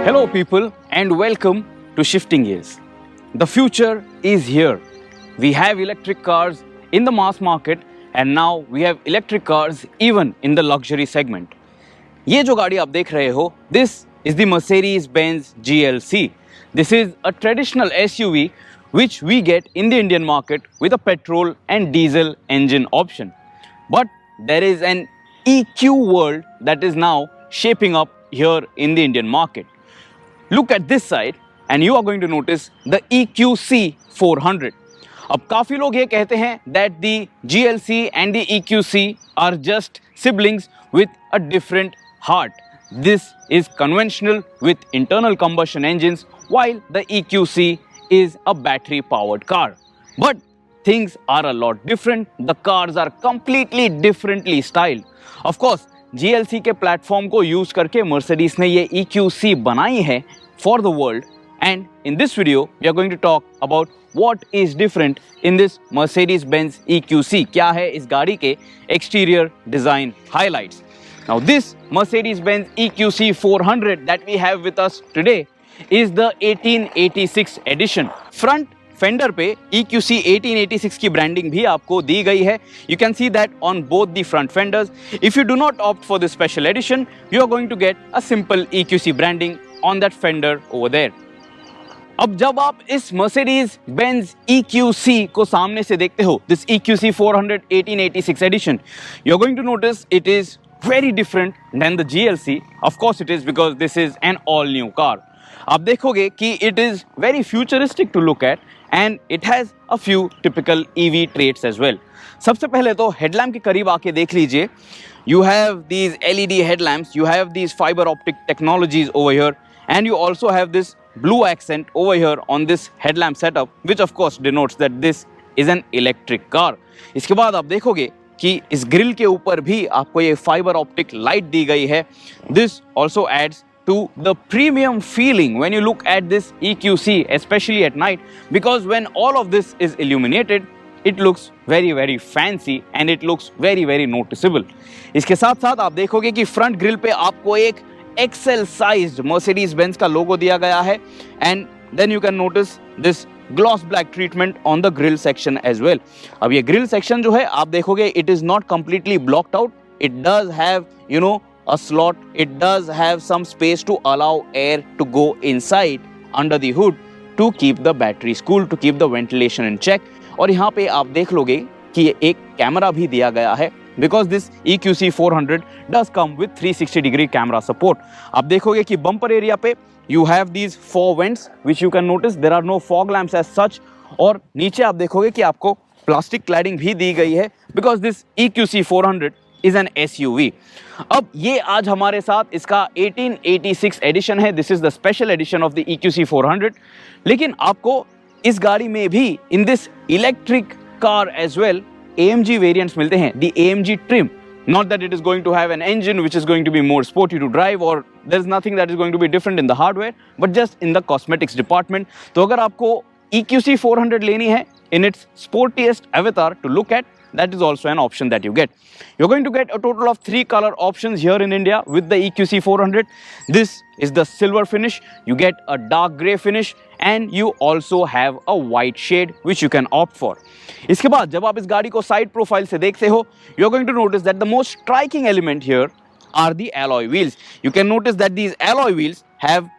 Hello, people, and welcome to Shifting Gears. The future is here. We have electric cars in the mass market, and now we have electric cars even in the luxury segment. ये जो गाड़ी आप देख रहे हो, this is the Mercedes-Benz GLC. This is a traditional SUV which we get in the Indian market with a petrol and diesel engine option. But there is an EQ world that is now shaping up here in the Indian market. Look at this side and you are going to notice the EQC 400. अब काफ़ी लोग ये कहते हैं that the GLC and the EQC are just siblings with a different heart. This is conventional with internal combustion engines while the EQC is a battery powered car. But things are a lot different. The cars are completely differently styled. Of course, GLC के platform को use करके Mercedes ने ये EQC बनाई है for the world, and in this video we are going to talk about what is different in this Mercedes-Benz EQC. क्या है इस गाड़ी के exterior design highlights. Now this Mercedes-Benz EQC 400 that we have with us today is the 1886 edition. Front fender पे EQC 1886 की branding भी आपको दी गई है. You can see that on both the front fenders. If you do not opt for this special edition, you are going to get a simple EQC branding on that fender over there. अब जब आप इस Mercedes-Benz EQC को सामने से देखते हो, this EQC 400 1886 edition, you are going to notice it is very different than the GLC. Of course it is because this is an all new car. आप देखोगे कि it is very futuristic to look at and it has a few typical EV traits as well. सबसे पहले तो headlamp के करीब आके देख लीजिए. You have these LED headlamps, you have these fiber optic technologies over here, and you also have this blue accent over here on this headlamp setup, which of course denotes that this is an electric car. इसके बाद आप देखोगे कि इस grill के ऊपर भी आपको ये फाइबर ऑप्टिक लाइट दी गई है. This also adds to the premium feeling when you look at this EQC, especially at night, because when all of this is illuminated, it looks very fancy and it looks very noticeable. इसके साथ साथ आप देखोगे कि front grille पे आपको एक XL sized Mercedes-Benz का लोगो दिया गया है, and then you can notice this gloss black treatment on the grill section as well. अब ये grill section जो है आप देखोगे it is not completely blocked out. It does have a slot. It does have some space to allow air to go inside under the hood to keep the batteries cool, to keep the ventilation in check. और यहाँ पे आप देख लोगे कि एक camera भी दिया गया है because this EQC 400 does come with 360-degree camera support. आप देखोगे कि बम्पर एरिया पे you have these 4 vents which you can notice there are no fog lamps as such. और नीचे आप देखोगे कि आपको प्लास्टिक क्लैडिंग भी दी गई है because this EQC 400 is an SUV. अब ये आज हमारे साथ इसका 1886 एडिशन है. This is the special edition of the EQC 400. लेकिन आपको इस गाड़ी में भी in this electric car as well AMG variants मिलते हैं. The AMG trim. Not that it is going to have an engine which is going to be more sporty to drive, or there is nothing that is going to be different in the hardware, but just in the cosmetics department. तो अगर आपको EQC 400 लेनी है in its sportiest avatar to look at, that is also an option that you get. You're going to get a total of 3 color options here in India with the EQC 400. This is the silver finish, you get a dark grey finish, and you also have a white shade which you can opt for. इसके बाद जब आप इस गाड़ी को side profile से देखते हो, you're going to notice that the most striking element here are the alloy wheels. You can notice that these alloy wheels have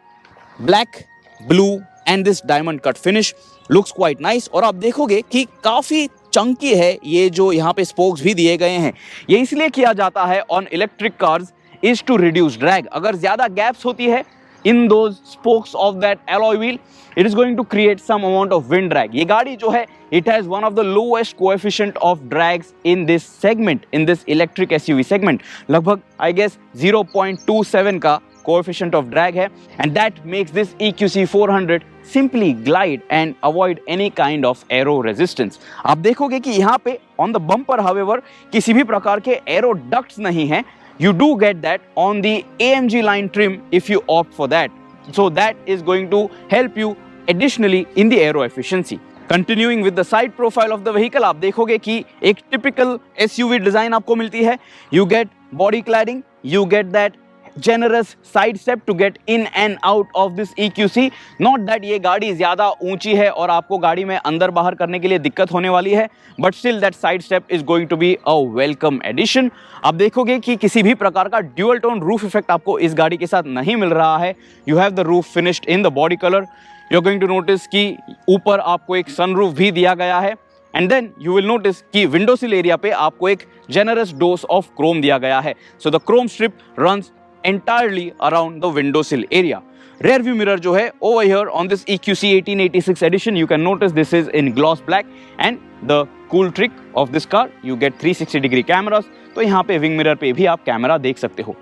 black, blue and this diamond cut finish. Looks quite nice. और आप देखोगे कि काफ़ी चंकी है. ये जो यहाँ पे स्पोक्स भी दिए गए हैं, ये इसलिए किया जाता है on electric cars is to reduce drag. अगर ज़्यादा गैप्स होती है in those spokes of that alloy wheel, it is going to create some amount of wind drag. ये गाड़ी जो है, it has one of the lowest coefficient of drags in this segment, in this electric SUV segment. लगभग I guess 0.27 का coefficient of drag है, and that makes this EQC 400 simply glide and avoid any kind of aero resistance. आप देखोगे कि यहाँ पे on the bumper however किसी भी प्रकार के aero ducts नहीं हैं. You do get that on the AMG line trim if you opt for that. So that is going to help you additionally in the aero efficiency. Continuing with the side profile of the vehicle, आप देखोगे कि एक typical SUV design आपको मिलती है. You get body cladding, you get that generous side step to get in and out of this EQC. Not that ये गाड़ी ज़्यादा ऊंची है और आपको गाड़ी में अंदर बाहर करने के लिए दिक्कत होने वाली है, but still that side step is going to be a welcome addition. आप देखोगे कि किसी भी प्रकार का ड्यूअल टोन रूफ इफेक्ट आपको इस गाड़ी के साथ नहीं मिल रहा है. You have the roof finished in the body color. You're going to notice कि ऊपर आपको एक sunroof भी दिया गया है. And then you will notice कि window sill area पे आपको एक generous dose of chrome दिया गया है. So the chrome strip runs entirely around the window sill area. Rear view mirror जो है over here on this EQC 1886 edition, you can notice this is in gloss black, and the cool trick of this car, you get 360-degree cameras. तो यहाँ पे wing mirror पे भी आप camera देख सकते हो.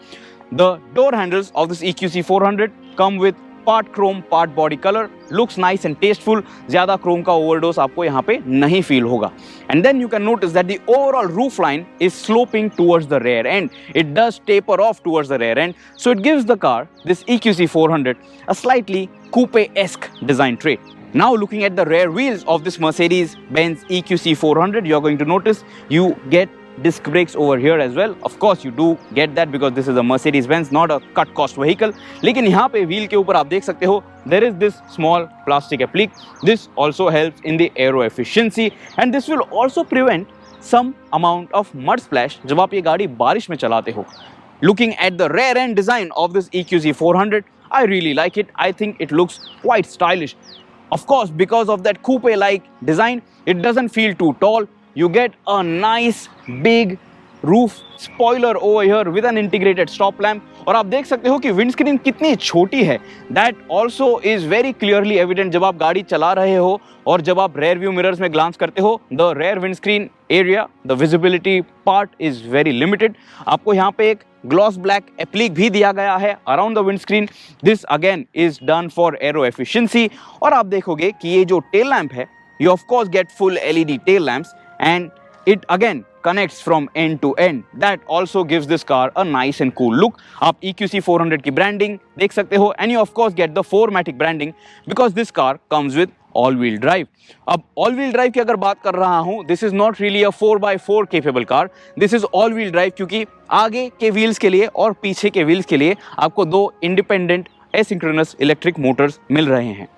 The door handles of this EQC 400 come with part chrome part body color, looks nice and tasteful. ज़्यादा chrome का overdose आपको यहाँ पे नहीं feel होगा. And then you can notice that the overall roof line is sloping towards the rear end. It does taper off towards the rear end, so it gives the car, this EQC 400, a slightly coupe-esque design trait. Now looking at the rear wheels of this Mercedes-Benz EQC 400, you are going to notice you get disc brakes over here as well. Of course you do get that because this is a Mercedes-Benz, not a cut cost vehicle. लेकिन यहाँ पे wheel के ऊपर आप देख सकते हो there is this small plastic applique. This also helps in the aero efficiency, and this will also prevent some amount of mud splash जब आप ये गाड़ी बारिश में चलाते हो. Looking at the rear end design of this EQC 400, I really like it. I think it looks quite stylish. Of course, because of that coupe-like design, it doesn't feel too tall. You get a nice big roof spoiler over here with an integrated stop lamp. और आप देख सकते हो कि windscreen कितनी छोटी है. That also is very clearly evident जब आप गाड़ी चला रहे हो और जब आप rear view mirrors में glance करते हो. The rear windscreen area, the visibility part is very limited. आपको यहाँ पे एक gloss black applique भी दिया गया है around the windscreen. This again is done for aero efficiency. और आप देखोगे कि ये जो tail lamp है, you of course get full LED tail lamps, and it again connects from end to end. That also gives this car a nice and cool look. आप EQC 400 की branding देख सकते हो, and you of course get the 4MATIC branding because this car comes with all-wheel drive. अब all-wheel drive की अगर बात कर रहा हूँ, this is not really a 4x4 capable car. This is all-wheel drive क्योंकि आगे के wheels के लिए और पीछे के wheels के लिए आपको दो independent asynchronous electric motors मिल रहे हैं.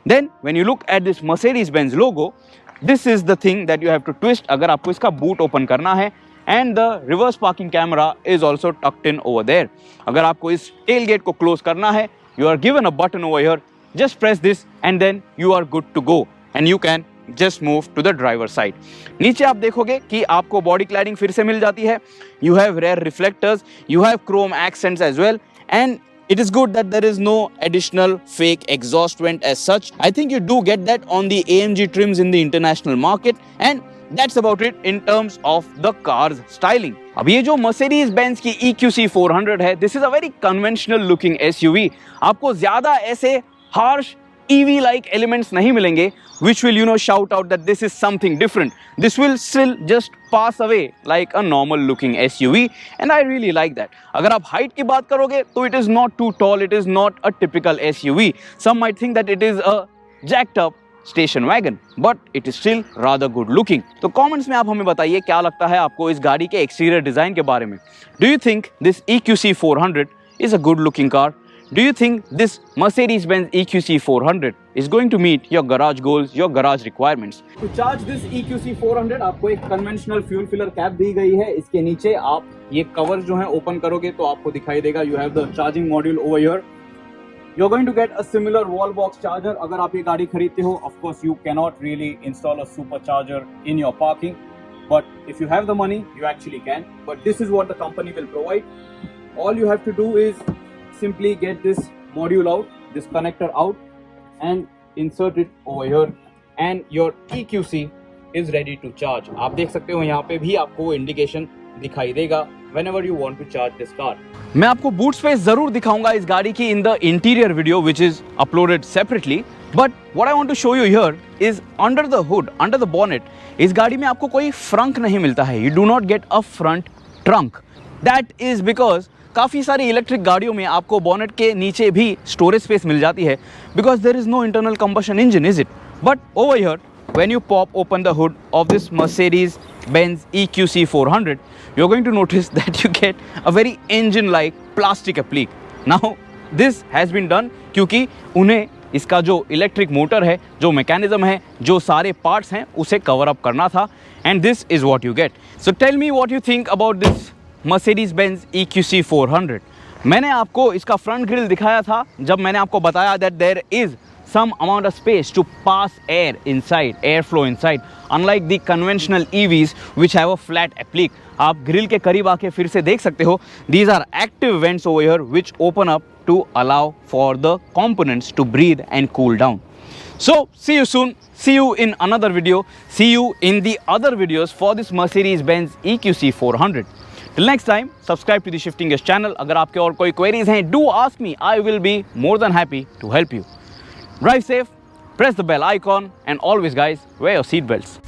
Then when you look at this Mercedes-Benz logo, this is the thing that you have to twist अगर आपको इसका boot open करना है, and the reverse parking camera is also tucked in over there. अगर आपको इस tailgate को close करना है, you are given a button over here. Just press this and then you are good to go, and you can just move to the driver side. नीचे आप देखोगे कि आपको body cladding फिर से मिल जाती है. You have rear reflectors, you have chrome accents as well, and it is good that there is no additional fake exhaust vent as such. I think you do get that on the AMG trims in the international market, and that's about it in terms of the car's styling. अब ये जो Mercedes-Benz की EQC 400 है, this is a very conventional looking SUV. आपको ज़्यादा ऐसे harsh EV-like elements नहीं मिलेंगे, which will shout out that this is something different. This will still just pass away like a normal looking SUV, and I really like that. अगर आप height की बात करोगे तो it is not too tall, it is not a typical SUV. Some might think that it is a jacked up station wagon, but it is still rather good looking. तो comments में आप हमें बताइए क्या लगता है आपको इस गाड़ी के exterior design के बारे में. Do you think this EQC 400 is a good looking car? Do you think this Mercedes-Benz EQC 400 is going to meet your garage goals, your garage requirements? To charge this EQC 400 आपको एक conventional fuel filler cap दी गई है. इसके नीचे आप ये cover जो है open करोगे तो आपको दिखाई देगा. You have the charging module over here. You're going to get a similar wall box charger. अगर आप ये गाड़ी खरीदते हो, of course you cannot really install a supercharger in your parking, but if you have the money, you actually can. But this is what the company will provide. All you have to do is simply get this module out, this connector out, and insert it over here, and your EQC is ready to charge. आप देख सकते हो यहाँ पे भी आपको indication दिखाई देगा whenever you want to charge this car. मैं आपको बूट स्पेस जरूर दिखाऊंगा इस गाड़ी की in the interior video which is uploaded separately. But what I want to show you here is under the hood, under the bonnet, इस गाड़ी में आपको कोई फ्रंक नहीं मिलता है. You do not get a front trunk. That is because काफ़ी सारी इलेक्ट्रिक गाड़ियों में आपको बॉनेट के नीचे भी स्टोरेज स्पेस मिल जाती है because there is no internal combustion engine, is it? But over here, when you pop open the hood of this Mercedes-Benz EQC 400, you're going to notice that you get a very engine-like plastic applique. Now, this has been done क्योंकि उन्हें इसका जो electric motor है, जो mechanism है, जो सारे parts हैं, उसे कवर अप करना था. And this is what you get. So tell me what you think about this Mercedes-Benz EQC 400. मैंने आपको इसका फ्रंट ग्रिल दिखाया था जब मैंने आपको बताया that there is some amount of space to pass air inside, airflow inside, unlike the conventional EVs which have a flat applique. आप ग्रिल के करीब आके फिर से देख सकते हो. These are active vents over here which open up to allow for the components to breathe and cool down. So see you soon. See you in another video. See you in the other videos for this Mercedes-Benz EQC 400. Till next time, subscribe to the Shifting Gears channel. अगर आपके और कोई queries हैं, do ask me. I will be more than happy to help you. Drive safe, press the bell icon, and always guys, wear your seat belts.